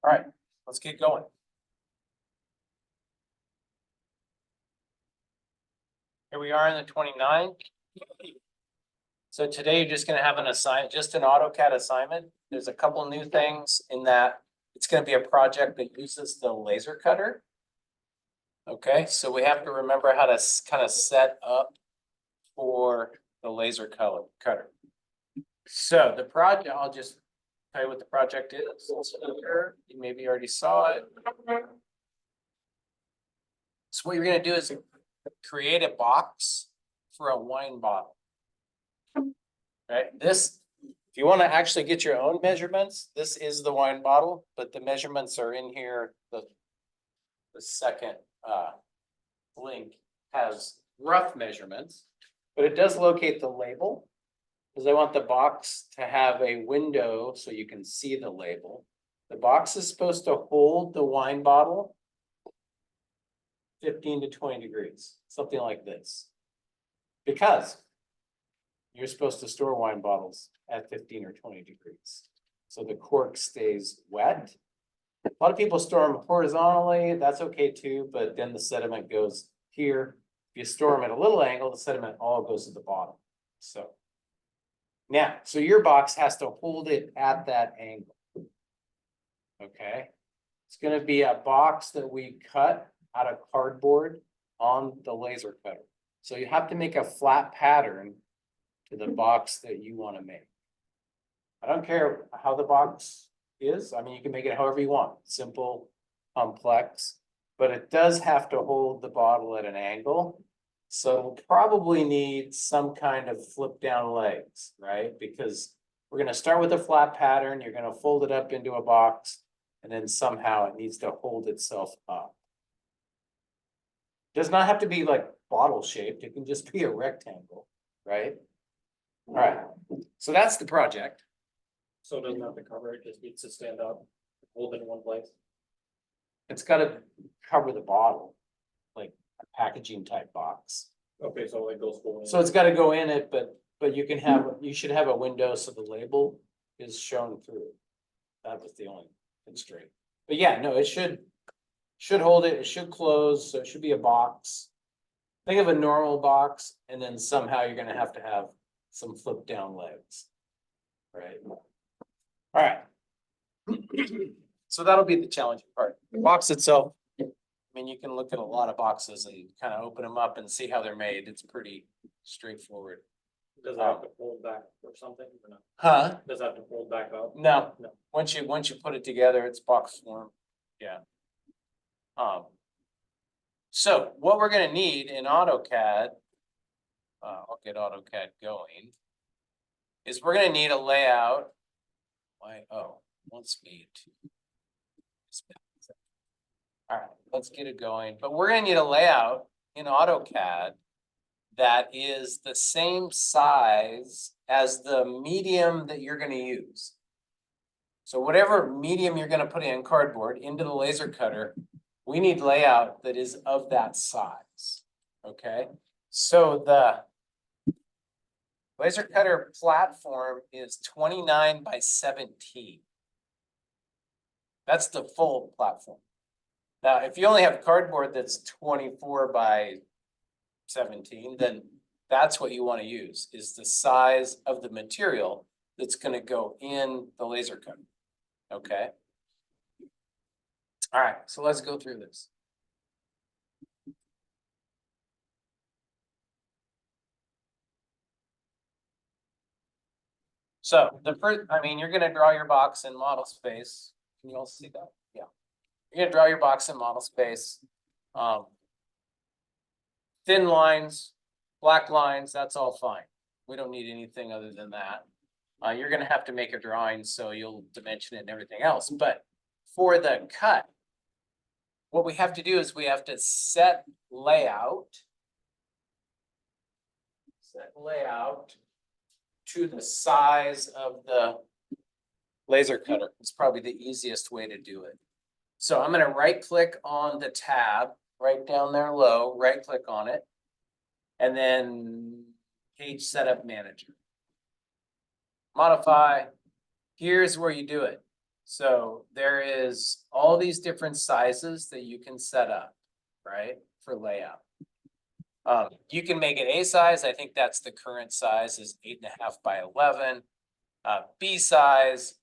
All right, let's get going. Here we are in the 29th. So today you're just gonna have an assignment, just an AutoCAD assignment. There's a couple new things in that it's gonna be a project that uses the laser cutter. Okay, so we have to remember how to kind of set up for the laser cutter. So the project, I'll just tell you what the project is. You maybe already saw it. So what you're gonna do is create a box for a wine bottle. Right, this, if you want to actually get your own measurements, this is the wine bottle, but the measurements are in here. The second link has rough measurements, but it does locate the label. Because I want the box to have a window so you can see the label. The box is supposed to hold the wine bottle 15 to 20 degrees, something like this. Because you're supposed to store wine bottles at 15 or 20 degrees. So the cork stays wet. A lot of people store them horizontally, that's okay too, but then the sediment goes here. If you store them at a little angle, the sediment all goes to the bottom. So now, so your box has to hold it at that angle. Okay, it's gonna be a box that we cut out of cardboard on the laser cutter. So you have to make a flat pattern to the box that you want to make. I don't care how the box is. I mean, you can make it however you want, simple, complex, but it does have to hold the bottle at an angle. So we'll probably need some kind of flip down legs, right? Because we're going to start with a flat pattern. You're going to fold it up into a box, and then somehow it needs to hold itself up. Does not have to be like bottle shaped. It can just be a rectangle, right? All right, so that's the project. So it doesn't have to cover it, just needs to stand up, hold it in one place. It's gotta cover the bottle, like a packaging type box. Okay, so it goes full in. So it's gotta go in it, but you can have, you should have a window so the label is shown through. That was the only constraint. But yeah, no, it should hold it, it should close, so it should be a box. Think of a normal box, and then somehow you're gonna have to have some flip down legs. Right? All right. So that'll be the challenging part. The box itself, I mean, you can look at a lot of boxes and kind of open them up and see how they're made. It's pretty straightforward. Does it have to fold back or something or not? Huh? Does it have to fold back up? No, No. once you put it together, it's box form. Yeah. So what we're gonna need in AutoCAD, I'll get AutoCAD going, is we're gonna need a layout. Wants me to. All right, let's get it going, but we're gonna need a layout in AutoCAD that is the same size as the medium that you're gonna use. So whatever medium you're gonna put in cardboard into the laser cutter, we need layout that is of that size, okay? So the laser cutter platform is 29 by 17. That's the full platform. Now, if you only have cardboard that's 24 by 17, then that's what you want to use, is the size of the material that's going to go in the laser cutter. Okay. All right, so let's go through this. So the first, I mean, you're going to draw your box in model space. Can you all see that? Yeah. You're going to draw your box in model space. Thin lines, black lines, that's all fine. We don't need anything other than that. You're going to have to make a drawing, so you'll dimension it and everything else. But for the cut, what we have to do is we have to set layout to the size of the laser cutter. It's probably the easiest way to do it. So I'm going to right click on the tab right down there low, right click on it, and then page setup manager. Modify. Here's where you do it. So there is all these different sizes that you can set up, right, for layout. You can make it A size. I think that's the current size is 8.5 by 11. B size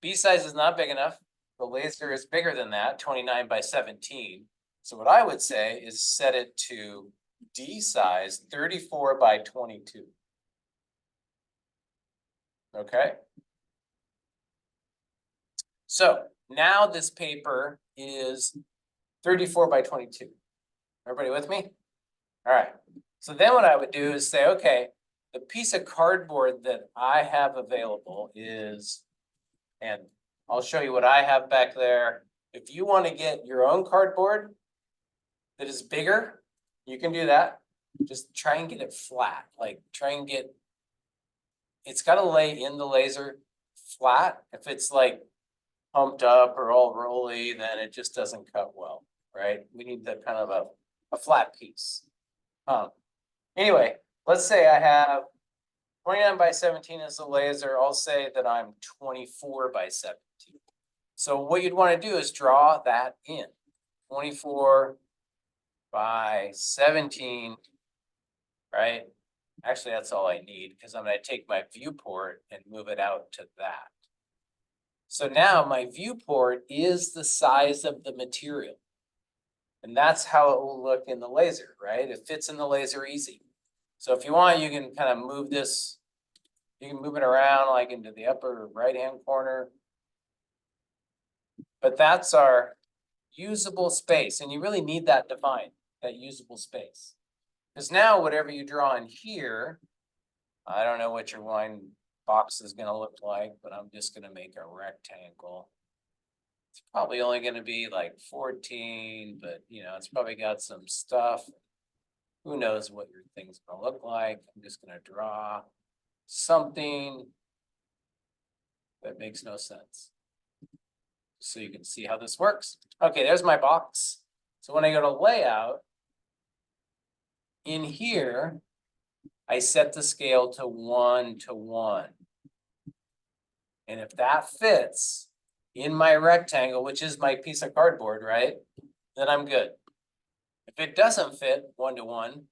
is not big enough. The laser is bigger than that, 29 by 17. So what I would say is set it to D size, 34 by 22. Okay. So now this paper is 34 by 22. Everybody with me? All right. So then what I would do is say, okay, the piece of cardboard that I have available is, and I'll show you what I have back there. If you want to get your own cardboard that is bigger, you can do that. Just try and get it flat, like try and get, it's got to lay in the laser flat. If it's like pumped up or all rolly, then it just doesn't cut well, right? We need the kind of a flat piece. Anyway, let's say I have 29 by 17 is the laser. I'll say that I'm 24 by 17. So what you'd want to do is draw that in. 24 by 17, right? Actually, that's all I need because I'm going to take my viewport and move it out to that. So now my viewport is the size of the material. And that's how it will look in the laser, right? It fits in the laser easy. So if you want, you can kind of move this, you can move it around like into the upper right-hand corner. But that's our usable space. And you really need that defined, that usable space. Because now whatever you draw in here, I don't know what your wine box is gonna look like, but I'm just gonna make a rectangle. It's probably only gonna be like 14, but you know, it's probably got some stuff. Who knows what your thing's gonna look like? I'm just gonna draw something that makes no sense. So you can see how this works. Okay, there's my box. So when I go to layout, in here, I set the scale to 1:1. And if that fits in my rectangle, which is my piece of cardboard, right? Then I'm good. If it doesn't fit 1:1,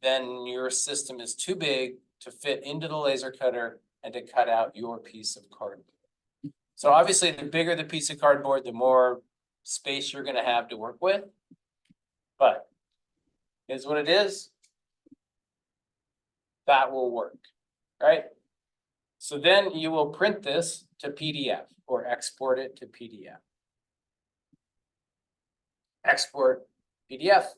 then your system is too big to fit into the laser cutter and to cut out your piece of cardboard. So obviously, the bigger the piece of cardboard, the more space you're gonna have to work with. But here's what it is. That will work, right? So then you will print this to PDF or export it to PDF. Export PDF.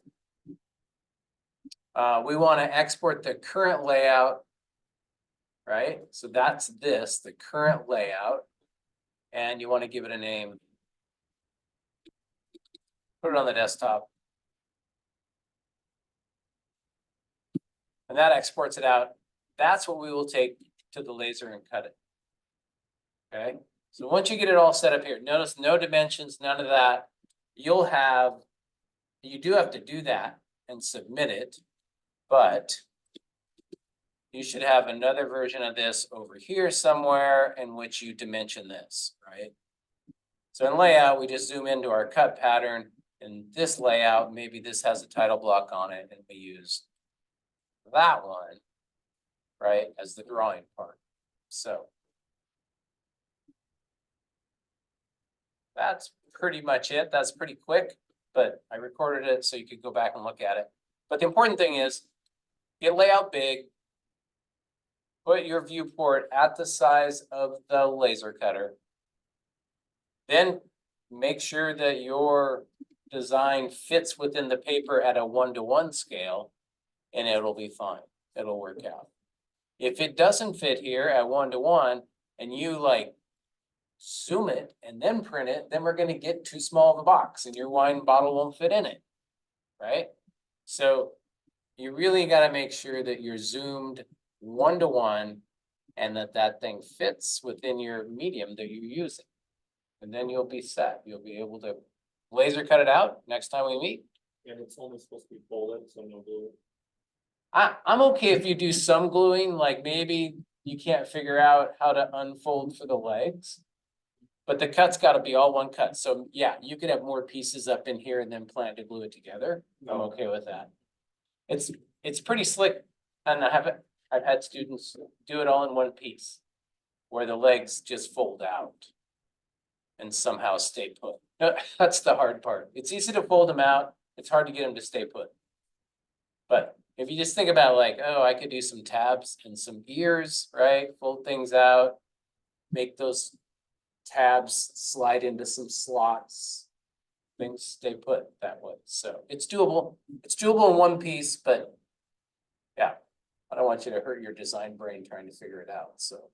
We want to export the current layout, right? So that's this, the current layout. And you want to give it a name. Put it on the desktop. And that exports it out. That's what we will take to the laser and cut it. Okay, so once you get it all set up here, notice no dimensions, none of that. You'll have, you do have to do that and submit it, but you should have another version of this over here somewhere in which you dimension this, right? So in layout, we just zoom into our cut pattern. In this layout, maybe this has a title block on it and we use that one, right, as the drawing part. So that's pretty much it. That's pretty quick, but I recorded it so you could go back and look at it. But the important thing is get layout big, put your viewport at the size of the laser cutter. Then make sure that your design fits within the paper at a 1:1 scale and it'll be fine. It'll work out. If it doesn't fit here at 1:1 and you like zoom it and then print it, then we're gonna get too small of a box and your wine bottle won't fit in it, right? So you really gotta make sure that you're zoomed 1:1 and that thing fits within your medium that you're using. And then you'll be set. You'll be able to laser cut it out next time we meet. And it's only supposed to be folded, so no glue. I'm okay if you do some gluing, like maybe you can't figure out how to unfold for the legs. But the cut's gotta be all one cut, so yeah, you could have more pieces up in here and then plan to glue it together, I'm okay with that. It's pretty slick, and I've had students do it all in one piece. Where the legs just fold out. And somehow stay put. That's the hard part. It's easy to fold them out, it's hard to get them to stay put. But if you just think about like, oh, I could do some tabs and some ears, right? Fold things out. Make those tabs slide into some slots. Things stay put that way, so it's doable. It's doable in one piece, but. Yeah, I don't want you to hurt your design brain trying to figure it out, so.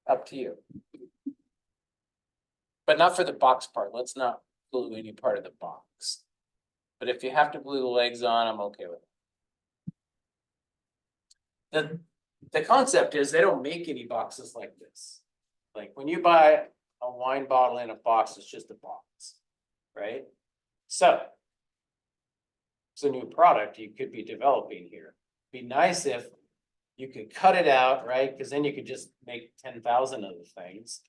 Up to you. But not for the box part, let's not glue any part of the box. But if you have to glue the legs on, I'm okay with it. The concept is they don't make any boxes like this. Like when you buy a wine bottle in a box, it's just a box, right? So. It's a new product you could be developing here. Be nice if you could cut it out, right? Cause then you could just make 10,000 of the things.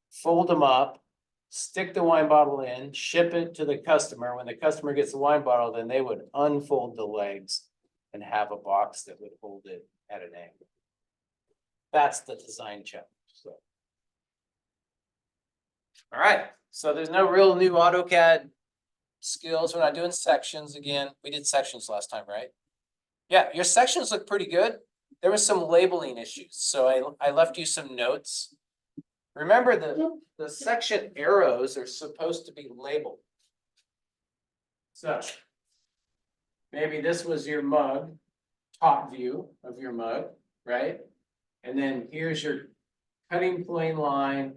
Fold them up, stick the wine bottle in, ship it to the customer. When the customer gets the wine bottle, then they would unfold the legs and have a box that would hold it at an angle. That's the design challenge, so. All right, so there's no real new AutoCAD skills. We're not doing sections again. We did sections last time, right? Yeah, your sections look pretty good. There was some labeling issues, so I left you some notes. Remember the section arrows are supposed to be labeled. So maybe this was your mug, top view of your mug, right? And then here's your cutting plane line.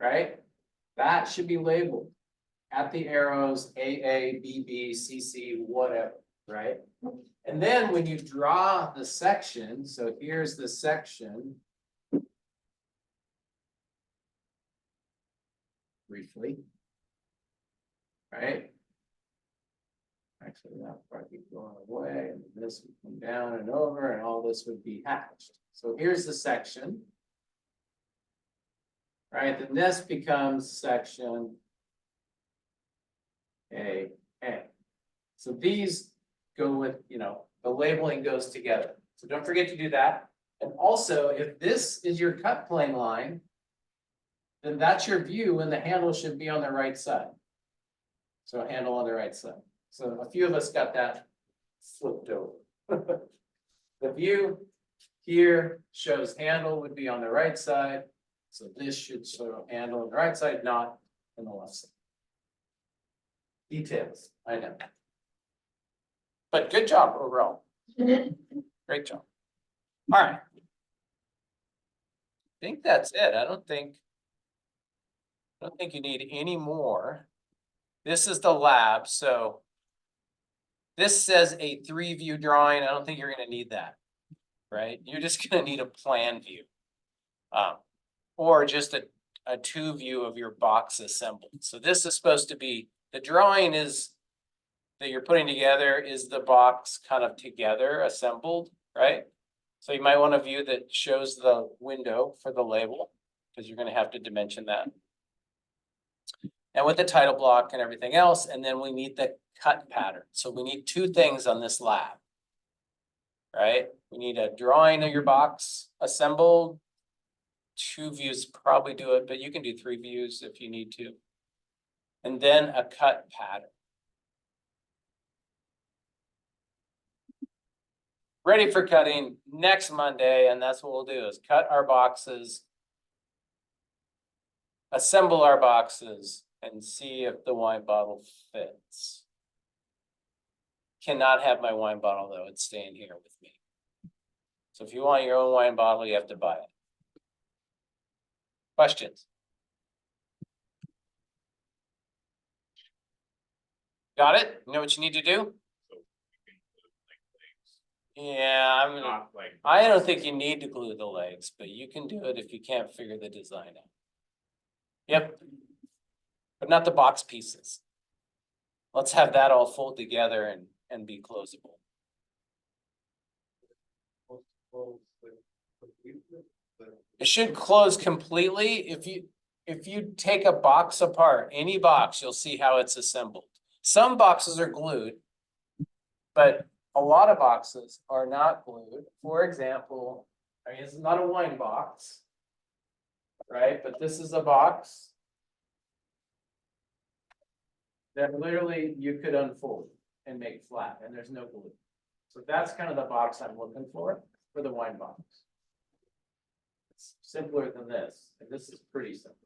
Right? That should be labeled at the arrows, AA, BB, CC, whatever, right? And then when you draw the section, so here's the section. Briefly. Right? Actually, that part would be going away, and this would come down and over, and all this would be hatched. So here's the section. Right, then this becomes section A. So these go with, the labeling goes together. So don't forget to do that. And also, if this is your cut plane line, then that's your view and the handle should be on the right side. So handle on the right side. So a few of us got that flipped over. The view here shows handle would be on the right side. So this should show handle on the right side, not on the left side. Details, I know. But good job overall. Great job. All right. I think that's it. I don't think you need any more. This is the lab, so this says a 3-view drawing. I don't think you're gonna need that, right? You're just gonna need a plan view. Or just a 2-view of your box assembled. So this is supposed to be, the drawing is that you're putting together is the box kind of together assembled, right? So you might want a view that shows the window for the label, because you're gonna have to dimension that. And with the title block and everything else, and then we need the cut pattern. So we need 2 things on this lab. Right? We need a drawing of your box assembled. 2 views probably do it, but you can do 3 views if you need to. And then a cut pattern. Ready for cutting next Monday, and that's what we'll do is cut our boxes, assemble our boxes, and see if the wine bottle fits. Cannot have my wine bottle though, it's staying here with me. So if you want your own wine bottle, you have to buy it. Questions? Got it? You know what you need to do? Yeah, I don't think you need to glue the legs, but you can do it if you can't figure the design out. Yep. But not the box pieces. Let's have that all fold together and be closable. It should close completely. If you take a box apart, any box, you'll see how it's assembled. Some boxes are glued. But a lot of boxes are not glued. For example, I mean, this is not a wine box. Right, but this is a box. That literally you could unfold and make flat, and there's no glue. So that's kind of the box I'm looking for the wine box. It's simpler than this, and this is pretty simple.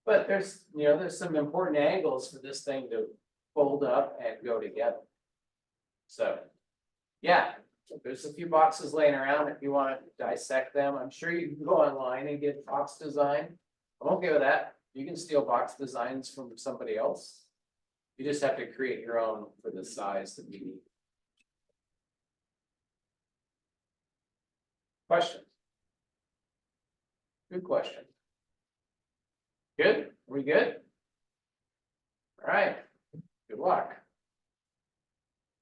But there's, there's some important angles for this thing to fold up and go together. So, yeah, there's a few boxes laying around if you want to dissect them. I'm sure you can go online and get box design. I'm okay with that. You can steal box designs from somebody else. You just have to create your own for the size that you need. Questions? Good question. Good? Are we good? All right. Good luck.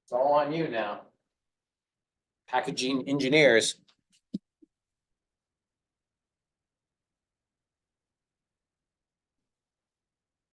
It's all on you now. Packaging engineers.